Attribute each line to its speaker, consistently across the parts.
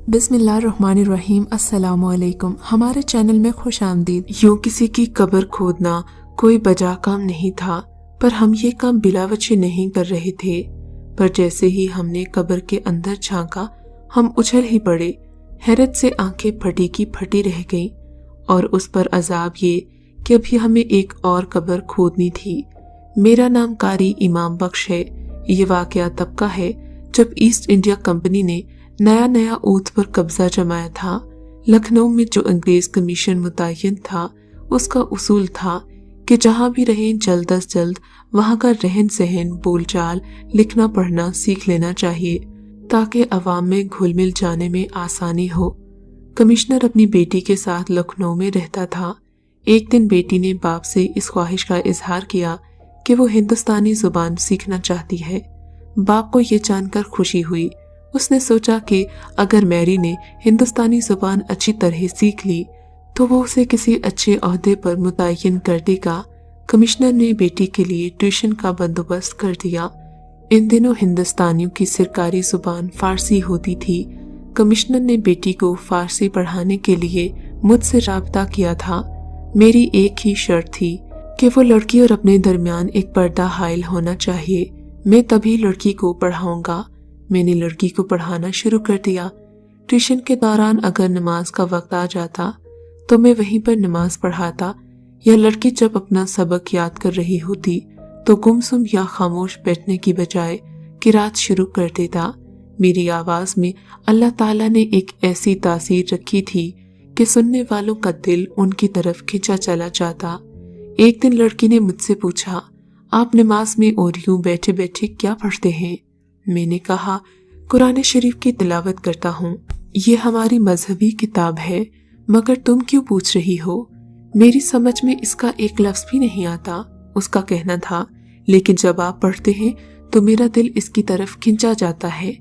Speaker 1: बिस्मिल्लाहिर्रहमानिर्रहीम। अस्सलामुअलैकुम। हमारे चैनल में खुश आमदीद। यूं किसी की कब्र खोदना कोई बजा काम नहीं था, पर हम ये काम बिला वजह नहीं कर रहे थे। पर जैसे ही हमने कब्र के अंदर झांका, हम उछल ही पड़े। हैरत से आंखें फटी की फटी रह गईं, और उस पर अजाब ये कि अभी हमें एक और कब्र खोदनी थी। मेरा नाम कारी इमाम बख्श है। ये वाकया तब का है जब ईस्ट इंडिया कंपनी ने नया नया ऊँट पर कब्जा जमाया था। लखनऊ में जो अंग्रेज कमीशन मुतय्यन था, उसका उसूल था कि जहाँ भी रहें जल्द अज जल्द वहाँ का रहन सहन, बोलचाल, लिखना पढ़ना सीख लेना चाहिए, ताकि अवाम में घुल मिल जाने में आसानी हो। कमिश्नर अपनी बेटी के साथ लखनऊ में रहता था। एक दिन बेटी ने बाप से इस ख्वाहिश का इजहार किया कि वो हिंदुस्तानी जुबान सीखना चाहती है। बाप को ये जानकर खुशी हुई। उसने सोचा कि अगर मैरी ने हिंदुस्तानी जुबान अच्छी तरह सीख ली तो वो उसे किसी अच्छे ओहदे पर मुतय्यन कर देगा। कमिश्नर ने बेटी के लिए ट्यूशन का बंदोबस्त कर दिया। इन दिनों हिंदुस्तानियों की सरकारी जुबान फारसी होती थी। कमिश्नर ने बेटी को फारसी पढ़ाने के लिए मुझसे राब्ता किया था। मेरी एक ही शर्त थी कि वो लड़की और अपने दरमियान एक पर्दा हाइल होना चाहिए। मैं तभी लड़की को पढ़ाऊंगा। मैंने लड़की को पढ़ाना शुरू कर दिया। ट्यूशन के दौरान अगर नमाज का वक्त आ जाता तो मैं वहीं पर नमाज पढ़ाता, या लड़की जब अपना सबक याद कर रही होती तो गुमसुम या खामोश बैठने की बजाय किरात शुरू कर देता। मेरी आवाज में अल्लाह ताला ने एक ऐसी तासीर रखी थी कि सुनने वालों का दिल उनकी तरफ खिंचा चला जाता। एक दिन लड़की ने मुझसे पूछा, आप नमाज में और यूं बैठे बैठे क्या पढ़ते हैं? मैंने कहा, कुरान शरीफ की तिलावत करता हूँ। ये हमारी मजहबी किताब है, मगर तुम क्यों पूछ रही हो? मेरी समझ में इसका एक लफ्ज भी नहीं आता, उसका कहना था। लेकिन जब आप पढ़ते हैं तो मेरा दिल इसकी तरफ खिंचा जाता है।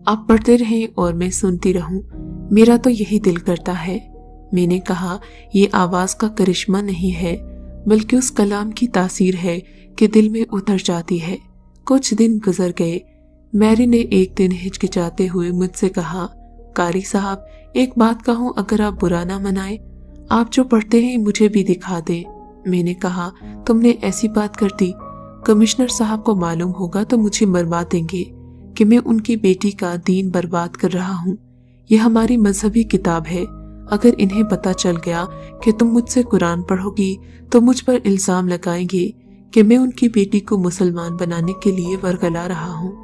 Speaker 1: आप पढ़ते रहें और मैं सुनती रहूं, मेरा तो यही दिल करता है। मैंने कहा, ये आवाज का करिश्मा नहीं है, बल्कि उस कलाम की तासीर है कि दिल में उतर जाती है। कुछ दिन गुजर गए। मैरी ने एक दिन हिचकिचाते हुए मुझसे कहा, कारी साहब, एक बात कहूँ, अगर आप बुरा ना मनाए, आप जो पढ़ते हैं मुझे भी दिखा दें। मैंने कहा, तुमने ऐसी बात कर दी, कमिश्नर साहब को मालूम होगा तो मुझे मरवा देंगे कि मैं उनकी बेटी का दीन बर्बाद कर रहा हूँ। यह हमारी मजहबी किताब है। अगर इन्हें पता चल गया कि तुम मुझसे कुरान पढ़ोगी तो मुझ पर इल्जाम लगाएंगे कि मैं उनकी बेटी को मुसलमान बनाने के लिए वरगला रहा हूँ।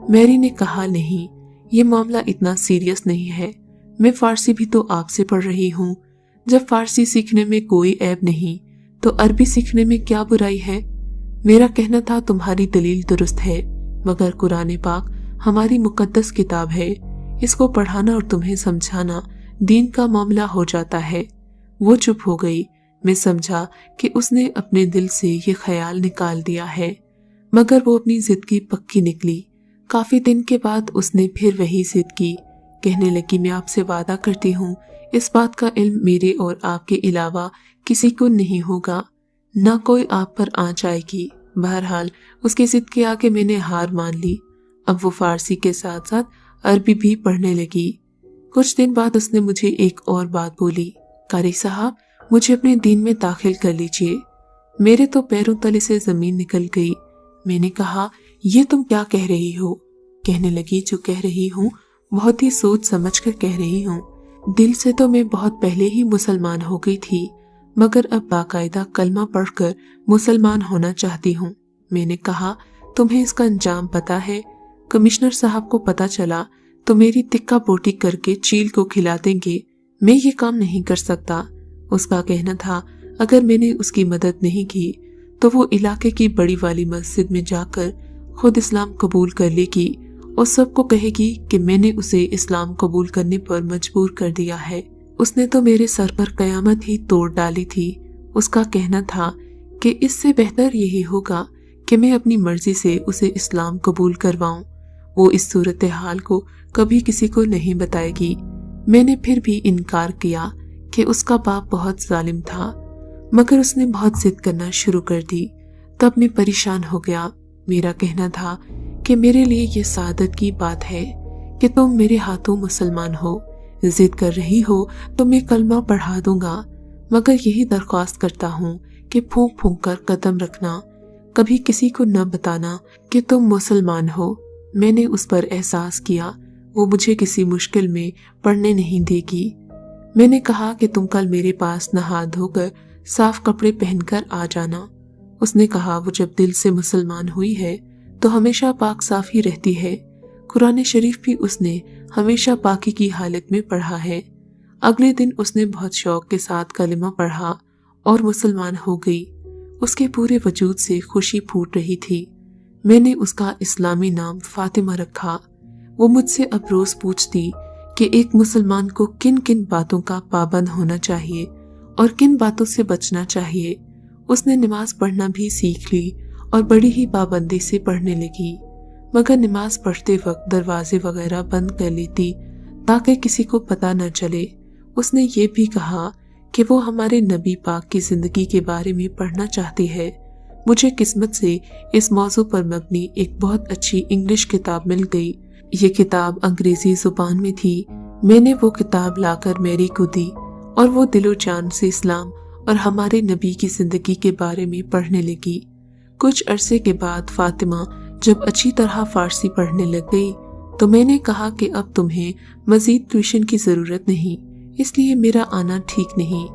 Speaker 1: मैरी ने कहा, नहीं, ये मामला इतना सीरियस नहीं है। मैं फारसी भी तो आपसे पढ़ रही हूँ। जब फारसी सीखने में कोई ऐब नहीं तो अरबी सीखने में क्या बुराई है? मेरा कहना था, तुम्हारी दलील दुरुस्त है, मगर कुरान पाक हमारी मुकद्दस किताब है। इसको पढ़ाना और तुम्हें समझाना दीन का मामला हो जाता है। वो चुप हो गई। मैं समझा कि उसने अपने दिल से ये ख्याल निकाल दिया है, मगर वो अपनी जिद की पक्की निकली। काफी दिन के बाद उसने फिर वही जिद की। कहने लगी, मैं आपसे वादा करती हूँ, इस बात का इल्म मेरे और आपके अलावा किसी को नहीं होगा, ना कोई आप पर आँच आएगी। बहरहाल उसकी जिद के आगे मैंने हार मान ली। अब वो फारसी के साथ साथ अरबी भी पढ़ने लगी। कुछ दिन बाद उसने मुझे एक और बात बोली, कारी साहब, मुझे अपने दीन में दाखिल कर लीजिए। मेरे तो पैरों तले से जमीन निकल गई। मैंने कहा, ये तुम क्या कह रही हो? कहने लगी, जो कह रही हूँ बहुत ही सोच समझ कर कह रही हूँ। दिल से तो मैं बहुत पहले ही मुसलमान हो गई थी, मगर अब बाकायदा कलमा पढ़कर मुसलमान होना चाहती हूँ। मैंने कहा, तुम्हें इसका अंजाम पता है? कमिश्नर साहब को पता चला तो मेरी तिक्का बोटी करके चील को खिला देंगे। मैं ये काम नहीं कर सकता। उसका कहना था, अगर मैंने उसकी मदद नहीं की तो वो इलाके की बड़ी वाली मस्जिद में जाकर खुद इस्लाम कबूल कर लेगी और सबको कहेगी कि मैंने उसे इस्लाम कबूल करने पर मजबूर कर दिया है। उसने तो मेरे सर पर कयामत ही तोड़ डाली थी। उसका कहना था कि इससे बेहतर यही होगा कि मैं अपनी मर्जी से उसे इस्लाम कबूल करवाऊं। वो इस सूरत हाल को कभी किसी को नहीं बताएगी। मैंने फिर भी इनकार किया कि उसका बाप बहुत जालिम था, मगर उसने बहुत जिद करना शुरू कर दी। तब मैं परेशान हो गया। मेरा कहना था कि मेरे लिए ये सादत की बात है कि तुम मेरे हाथों मुसलमान हो। जिद कर रही हो तो मैं कलमा पढ़ा दूंगा, मगर यही दरख्वास्त करता हूँ कि फूंक फूंक कर कदम रखना, कभी किसी को न बताना कि तुम मुसलमान हो। मैंने उस पर एहसास किया वो मुझे किसी मुश्किल में पड़ने नहीं देगी। मैंने कहा कि तुम कल मेरे पास नहा धोकर साफ कपड़े पहनकर आ जाना। उसने कहा वो जब दिल से मुसलमान हुई है तो हमेशा पाक साफ ही रहती है। कुरान शरीफ भी उसने हमेशा पाकी की हालत में पढ़ा है। अगले दिन उसने बहुत शौक के साथ कलिमा पढ़ा और मुसलमान हो गई। उसके पूरे वजूद से खुशी फूट रही थी। मैंने उसका इस्लामी नाम फातिमा रखा। वो मुझसे अब रोज पूछती कि एक मुसलमान को किन किन बातों का पाबंद होना चाहिए और किन बातों से बचना चाहिए। उसने नमाज पढ़ना भी सीख ली और बड़ी ही पाबंदी से पढ़ने लगी, मगर नमाज पढ़ते वक्त दरवाजे वगैरह बंद कर लेती ताकि किसी को पता न चले। उसने ये भी कहा कि वो हमारे नबी पाक की जिंदगी के बारे में पढ़ना चाहती है। मुझे किस्मत से इस मौजू पर मबनी एक बहुत अच्छी इंग्लिश किताब मिल गई। ये किताब अंग्रेजी जुबान में थी। मैंने वो किताब लाकर मैरी को दी और वो दिलो जान से इस्लाम और हमारे नबी की जिंदगी के बारे में पढ़ने लगी। कुछ अरसे के बाद फातिमा जब अच्छी तरह फारसी पढ़ने लग गई तो मैंने कहा कि अब तुम्हें मजीद ट्यूशन की जरूरत नहीं, इसलिए मेरा आना ठीक नहीं।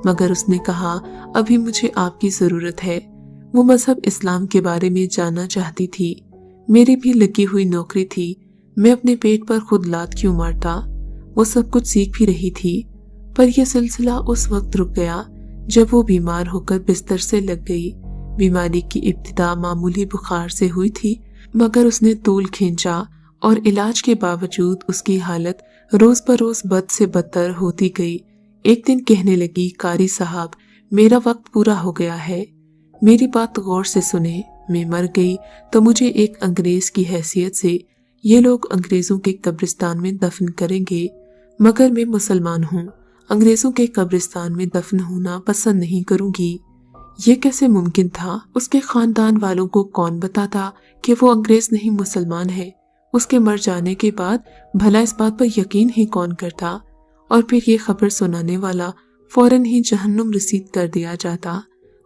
Speaker 1: मगर उसने कहा अभी मुझे आपकी जरूरत है। वो मजहब इस्लाम के बारे में जानना चाहती थी। मेरी भी लगी हुई नौकरी थी, मैं अपने पेट पर खुद लात क्यों मारता। वो सब कुछ सीख भी रही थी, पर यह सिलसिला उस वक्त रुक गया जब वो बीमार होकर बिस्तर से लग गई। बीमारी की इब्तिदा मामूली बुखार से हुई थी, मगर उसने तूल खींचा और इलाज के बावजूद उसकी हालत रोज बरोज बद से बदतर होती गई। एक दिन कहने लगी, कारी साहब मेरा वक्त पूरा हो गया है, मेरी बात गौर से सुने। मैं मर गई तो मुझे एक अंग्रेज की हैसियत से ये लोग अंग्रेजों के कब्रिस्तान में दफन करेंगे, मगर मैं मुसलमान हूँ, अंग्रेजों के कब्रिस्तान में दफन होना पसंद नहीं करूंगी। ये कैसे मुमकिन था? उसके खानदान वालों को कौन बताता कि वो अंग्रेज नहीं मुसलमान है? उसके मर जाने के बाद भला इस बात पर यकीन ही कौन करता? और फिर ये खबर सुनाने वाला फौरन ही जहन्नुम रसीद कर दिया जाता।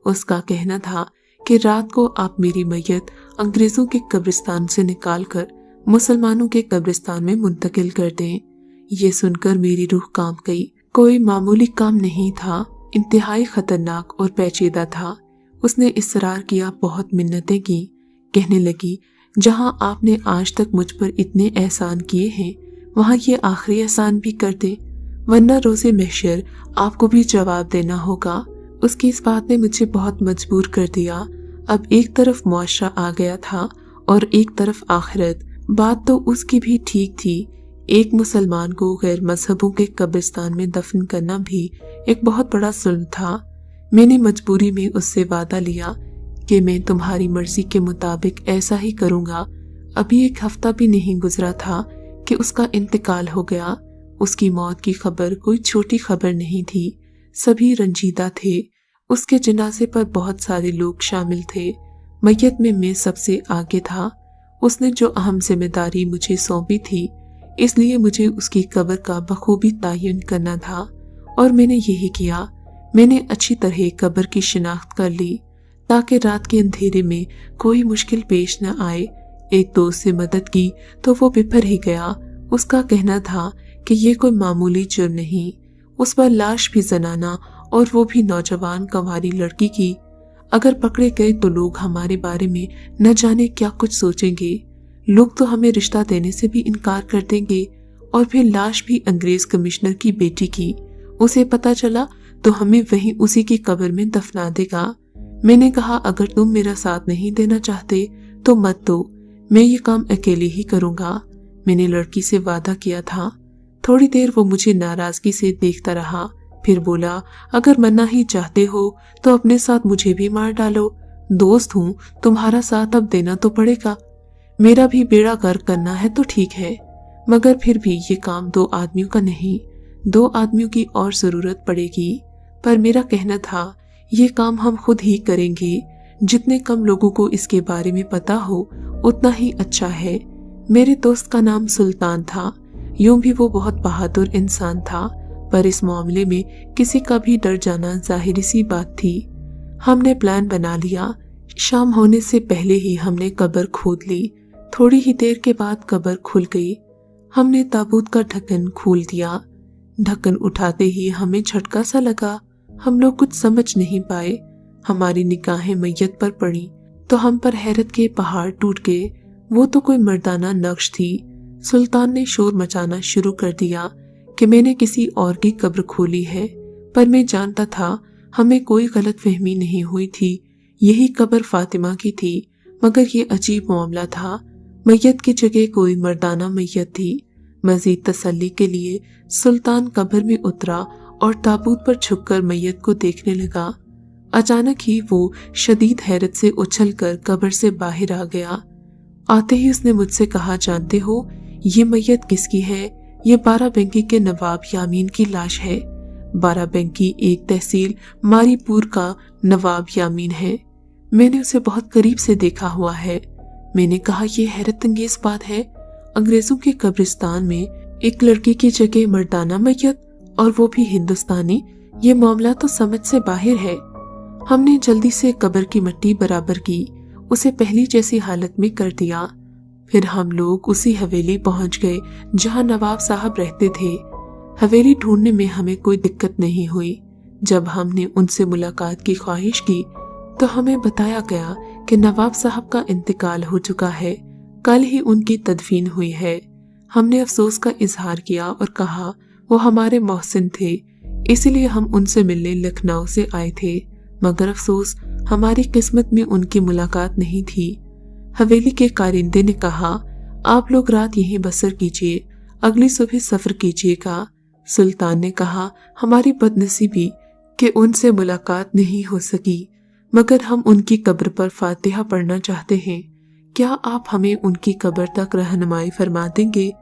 Speaker 1: उसका कहना था कि रात को आप मेरी मैयत अंग्रेजों के कब्रिस्तान से निकालकर मुसलमानों के कब्रिस्तान में मुंतकिल कर दें। ये सुनकर मेरी रूह कांप गई। कोई मामूली काम नहीं था, इंतहाई खतरनाक और पेचीदा था। उसने इसरार किया, बहुत मिन्नतें की, कहने लगी जहां आपने आज तक मुझ पर इतने एहसान किए हैं वहां ये आखिरी एहसान भी कर दे, वरना रोजे महशर आपको भी जवाब देना होगा। उसकी इस बात ने मुझे बहुत मजबूर कर दिया। अब एक तरफ मुआशरा आ गया था और एक तरफ आखिरत। बात तो उसकी भी ठीक थी। एक मुसलमान को गैर मजहबों के कब्रिस्तान में दफन करना भी एक बहुत बड़ा जुल्म था। मैंने मजबूरी में उससे वादा लिया कि मैं तुम्हारी मर्जी के मुताबिक ऐसा ही करूंगा। अभी एक हफ्ता भी नहीं गुजरा था कि उसका इंतकाल हो गया। उसकी मौत की खबर कोई छोटी खबर नहीं थी, सभी रंजीदा थे। उसके जनाजे पर बहुत सारे लोग शामिल थे। मैयत में मैं सबसे आगे था। उसने जो अहम जिम्मेदारी मुझे सौंपी थी, इसलिए मुझे उसकी कब्र का बखूबी तायन करना था और मैंने यही किया। मैंने अच्छी तरह कब्र की शिनाख्त कर ली ताकि रात के अंधेरे में कोई मुश्किल पेश न आए। एक दोस्त से मदद की तो वो बिफर ही गया। उसका कहना था कि ये कोई मामूली जुर्म नहीं, उस पर लाश भी जनाना और वो भी नौजवान कंवारी लड़की की। अगर पकड़े गए तो लोग हमारे बारे में न जाने क्या कुछ सोचेंगे। लोग तो हमें रिश्ता देने से भी इनकार कर देंगे। और फिर लाश भी अंग्रेज कमिश्नर की बेटी की, उसे पता चला तो हमें वहीं उसी की कब्र में दफना देगा। मैंने कहा अगर तुम मेरा साथ नहीं देना चाहते तो मत दो, मैं ये काम अकेले ही करूंगा। मैंने लड़की से वादा किया था। थोड़ी देर वो मुझे नाराजगी से देखता रहा, फिर बोला अगर मरना ही चाहते हो तो अपने साथ मुझे भी मार डालो। दोस्त हूँ, तुम्हारा साथ अब देना तो पड़ेगा। मेरा भी बेड़ा गर्क करना है तो ठीक है, मगर फिर भी ये काम 2 आदमियों का नहीं, 2 आदमियों की और जरूरत पड़ेगी। पर मेरा कहना था ये काम हम खुद ही करेंगे। जितने कम लोगों को इसके बारे में पता हो उतना ही अच्छा है। मेरे दोस्त का नाम सुल्तान था। यूं भी वो बहुत बहादुर इंसान था, पर इस मामले में किसी का भी डर जाना जाहिर सी बात थी। हमने प्लान बना लिया। शाम होने से पहले ही हमने कब्र खोद ली। थोड़ी ही देर के बाद कब्र खुल गई। हमने ताबूत का ढक्कन खोल दिया। ढक्कन उठाते ही हमें झटका सा लगा। हम लोग कुछ समझ नहीं पाए। हमारी निगाहें मैयत पर पड़ी तो हम पर हैरत के पहाड़ टूट गए। वो तो कोई मर्दाना नक्श थी। सुल्तान ने शोर मचाना शुरू कर दिया कि मैंने किसी और की कब्र खोली है, पर मैं जानता था हमें कोई गलतफहमी नहीं हुई थी। यही कब्र फातिमा की थी, मगर ये अजीब मामला था। मैयत की जगह कोई मर्दाना मैयत थी। मजीद तसल्ली के लिए सुल्तान कब्र में उतरा और ताबूत पर झुककर मैयत को देखने लगा। अचानक ही वो शदीद हैरत से उछलकर कब्र से बाहर आ गया। आते ही उसने मुझसे कहा, जानते हो ये मैयत किसकी है? ये बाराबंकी के नवाब यामीन की लाश है। बाराबंकी एक तहसील मारीपुर का नवाब यामीन है। मैंने उसे बहुत करीब से देखा हुआ है। मैंने कहा, यह हैरत अंगेज बात है। अंग्रेजों के कब्रिस्तान में एक लड़की की जगह मर्दाना मैयत, और वो भी हिंदुस्तानी। ये मामला तो समझ से बाहर है। हमने जल्दी से कब्र की मिट्टी बराबर की, उसे पहली जैसी हालत में कर दिया। फिर हम लोग उसी हवेली पहुंच गए जहां नवाब साहब रहते थे। हवेली ढूंढने में हमें कोई दिक्कत नहीं हुई। जब हमने उनसे मुलाकात की ख्वाहिश की तो हमें बताया गया कि नवाब साहब का इंतकाल हो चुका है। कल ही उनकी तदफीन हुई है। हमने अफसोस का इजहार किया और कहा वो हमारे मोहसिन थे, इसलिए हम उनसे मिलने लखनऊ से आए थे, मगर अफसोस हमारी किस्मत में उनकी मुलाकात नहीं थी। हवेली के कारिंदे ने कहा, आप लोग रात यहीं बसर कीजिए, अगली सुबह सफर कीजिएगा। सुल्तान ने कहा, हमारी बदनसीबी कि उनसे मुलाकात नहीं हो सकी, मगर हम उनकी कब्र पर फातिहा पढ़ना चाहते हैं। क्या आप हमें उनकी कब्र तक रहनुमाई फरमा देंगे?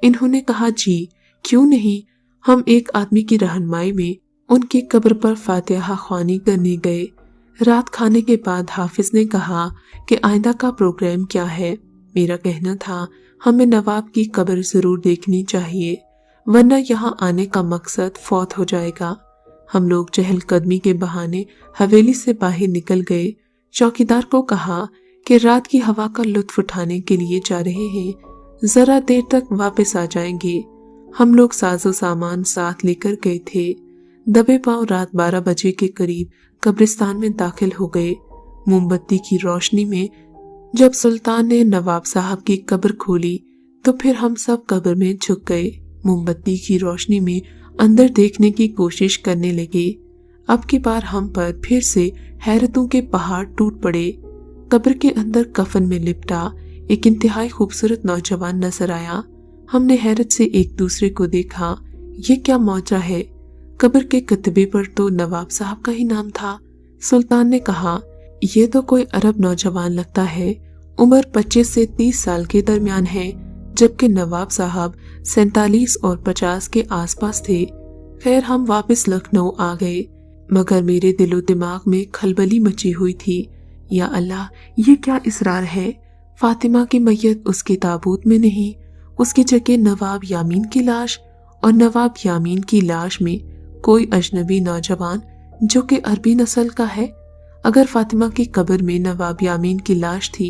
Speaker 1: इन्होंने कहा, जी क्यों नहीं। हम एक आदमी की रहनुमाई में उनकी कब्र पर फातिहा ख्वानी करने गए। रात खाने के बाद हाफिज ने कहा कि आइंदा का प्रोग्राम क्या है। मेरा कहना था हमें नवाब की कब्र जरूर देखनी चाहिए, वरना यहाँ आने का मकसद फौत हो जाएगा। हम लोग चहलकदमी के बहाने हवेली से बाहर निकल गए। चौकीदार को कहा कि रात की हवा का लुत्फ उठाने के लिए जा रहे हैं, जरा देर तक वापस आ जाएंगे। हम लोग साजो सामान साथ लेकर गए थे। दबे पांव रात 12 बजे के करीब कब्रिस्तान में दाखिल हो गए। मोमबत्ती की रोशनी में जब सुल्तान ने नवाब साहब की कब्र खोली तो फिर हम सब कब्र में झुक गए। मोमबत्ती की रोशनी में अंदर देखने की कोशिश करने लगे। अब की बार हम पर फिर से हैरतों के पहाड़ टूट पड़े। कब्र के अंदर कफन में लिपटा एक इंतहाई खूबसूरत नौजवान नजर आया। हमने हैरत से एक दूसरे को देखा। ये क्या मौजा है? कब्र के कतबे पर तो नवाब साहब का ही नाम था। सुल्तान ने कहा, ये तो कोई अरब नौजवान लगता है। उम्र 25 से 30 साल के दरमियान है, जबकि नवाब साहब 47 और 50 के आसपास थे। खैर, हम वापस लखनऊ आ गए, मगर मेरे दिलो दिमाग में खलबली मची हुई थी। या अल्लाह, ये क्या इसरार है? फातिमा की मैयत उसके ताबूत में नहीं, उसकी जगह नवाब यामीन की लाश, और नवाब यामीन की लाश में कोई अजनबी नौजवान जो कि अरबी नस्ल का है। अगर फातिमा की कब्र में नवाब यामीन की लाश थी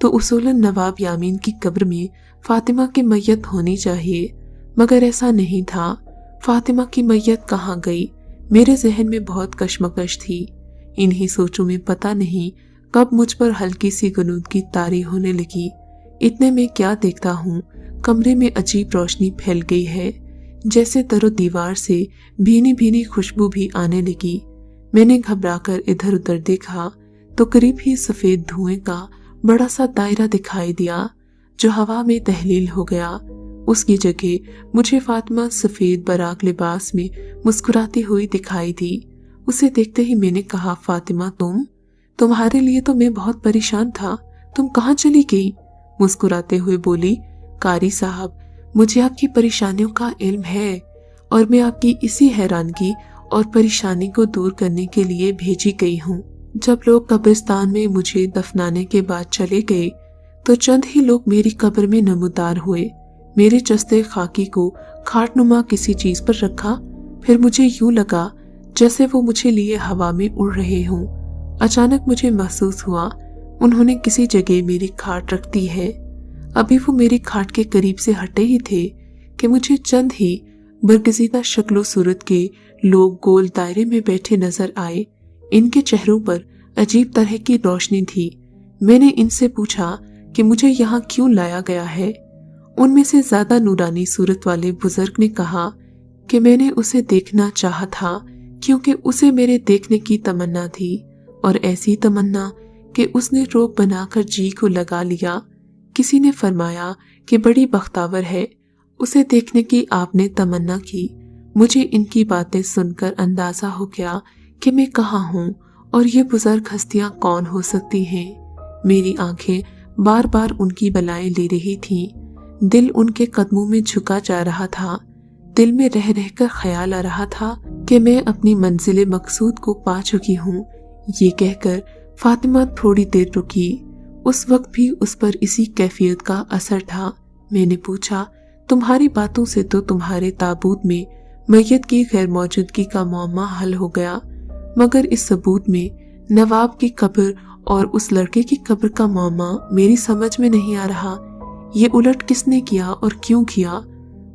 Speaker 1: तो उसूलन नवाब यामीन की कब्र में फातिमा की मैयत होनी चाहिए, मगर ऐसा नहीं था। फातिमा की मैयत कहाँ गई? मेरे जहन में बहुत कशमकश थी। इन्हीं सोचों में पता नहीं कब मुझ पर हल्की सी गनूद की तारी होने लगी। इतने में क्या देखता हूँ, कमरे में अजीब रोशनी फैल गई है, जैसे दरो दीवार से भीनी भीनी खुशबू भी आने लगी। मैंने घबराकर इधर उधर देखा तो करीब ही सफेद धुएं का बड़ा सा दायरा दिखाई दिया, जो हवा में तहलील हो गया। उसकी जगह मुझे फातिमा सफेद बराक लिबास में मुस्कुराती हुई दिखाई दी। उसे देखते ही मैंने कहा, फातिमा, तुम्हारे लिए तो मैं बहुत परेशान था, तुम कहाँ चली गई? मुस्कुराते हुए बोली, कारी साहब, मुझे आपकी परेशानियों का इल्म है और मैं आपकी इसी हैरानगी और परेशानी को दूर करने के लिए भेजी गई हूँ। जब लोग कब्रिस्तान में मुझे दफनाने के बाद चले गए तो चंद ही लोग मेरी कब्र में नमूदार हुए। मेरे चस्ते खाकी को खाटनुमा किसी चीज पर रखा। फिर मुझे यूं लगा जैसे वो मुझे लिए हवा में उड़ रहे हों। अचानक मुझे महसूस हुआ उन्होंने किसी जगह मेरी खाट रख दी है। अभी वो मेरी खाट के करीब से हटे ही थे कि मुझे चंद ही बरगज़ीदा शक्लो सूरत के लोग गोल दायरे में बैठे नजर आए। इनके चेहरों पर अजीब तरह की रोशनी थी। मैंने इनसे पूछा कि मुझे यहाँ क्यों लाया गया है। उनमें से ज्यादा नूरानी सूरत वाले बुजुर्ग ने कहा कि मैंने उसे देखना चाहा था क्योंकि उसे मेरे देखने की तमन्ना थी, और ऐसी तमन्ना कि उसने रोक बनाकर जी को लगा लिया। किसी ने फरमाया कि बड़ी बख्तावर है, उसे देखने की आपने तमन्ना की। मुझे इनकी बातें सुनकर अंदाजा हो गया कि मैं कहाँ हूँ और ये बुजुर्ग हस्तियाँ कौन हो सकती हैं। मेरी आंखें बार बार उनकी बलाएं ले रही थीं। दिल उनके कदमों में झुका जा रहा था। दिल में रह रहकर ख्याल आ रहा था कि मैं अपनी मंजिल मकसूद को पा चुकी हूँ। ये कहकर फातिमा थोड़ी देर रुकी। उस वक्त भी उस पर इसी कैफियत का असर था। मैंने पूछा, तुम्हारी बातों से तो तुम्हारे ताबूत में मैयत की गैर मौजूदगी का मौमा हल हो गया, मगर इस सबूत में नवाब की कब्र और उस लड़के की कब्र का मौमा मेरी समझ में नहीं आ रहा। ये उलट किसने किया और क्यों किया?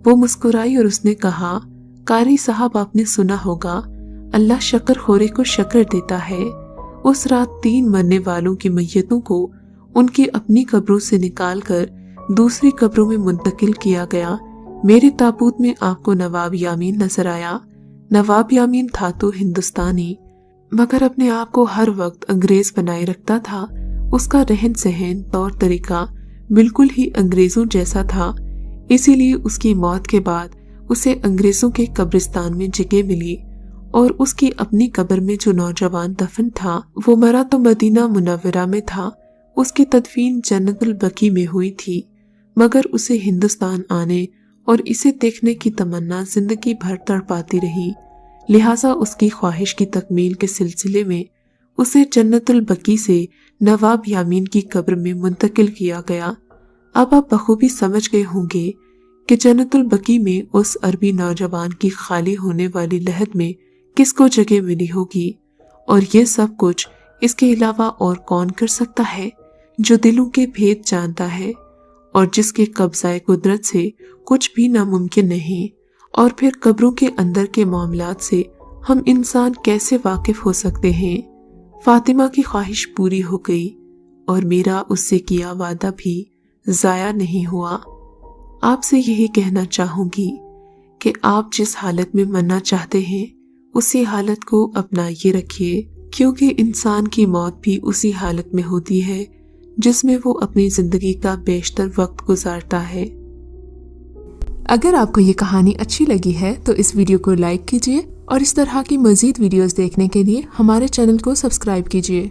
Speaker 1: वो मुस्कुराई और उसने कहा, कारी साहब आपने सुना होगा, अल्लाह शक्र खोरे को शक्र देता है। उस रात 3 मरने वालों की मैयतों को उनकी अपनी कब्रों से निकालकर दूसरी कब्रों में मुंतकिल किया गया। मेरे ताबूत में आपको नवाब यामीन नजर आया। नवाब यामीन था तो हिंदुस्तानी, मगर अपने आप को हर वक्त अंग्रेज बनाए रखता था। उसका रहन सहन तौर तरीका बिल्कुल ही अंग्रेजों जैसा था। इसीलिए उसकी मौत के बाद उसे अंग्रेजों के कब्रिस्तान में जगह मिली, और उसकी अपनी कब्र में जो नौजवान दफन था वो मरा तो मदीना मुनव्वरा में था। उसकी तदफीन जन्नतुल बकी में हुई थी, मगर उसे हिंदुस्तान आने और इसे देखने की तमन्ना जिंदगी भर तड़पाती रही। लिहाजा उसकी ख्वाहिश की तकमील के सिलसिले में उसे जन्नतुल बकी से नवाब यामीन की कब्र में मुंतकिल किया गया। अब आप बखूबी समझ गए होंगे कि जन्नतुल बकी में उस अरबी नौजवान की खाली होने वाली लहद में किसको जगह मिली होगी। और ये सब कुछ इसके अलावा और कौन कर सकता है जो दिलों के भेद जानता है और जिसके कब्ज़ाए कुदरत से कुछ भी नामुमकिन नहीं। और फिर कब्रों के अंदर के मामलात से हम इंसान कैसे वाकिफ हो सकते हैं। फातिमा की ख्वाहिश पूरी हो गई और मेरा उससे किया वादा भी ज़ाया नहीं हुआ। आपसे यही कहना चाहूंगी कि आप जिस हालत में मरना चाहते हैं उसी हालत को अपनाए रखिए, क्योंकि इंसान की मौत भी उसी हालत में होती है जिसमें वो अपनी जिंदगी का बेशतर वक्त गुजारता है।
Speaker 2: अगर आपको ये कहानी अच्छी लगी है तो इस वीडियो को लाइक कीजिए और इस तरह की मजीद वीडियोस देखने के लिए हमारे चैनल को सब्सक्राइब कीजिए।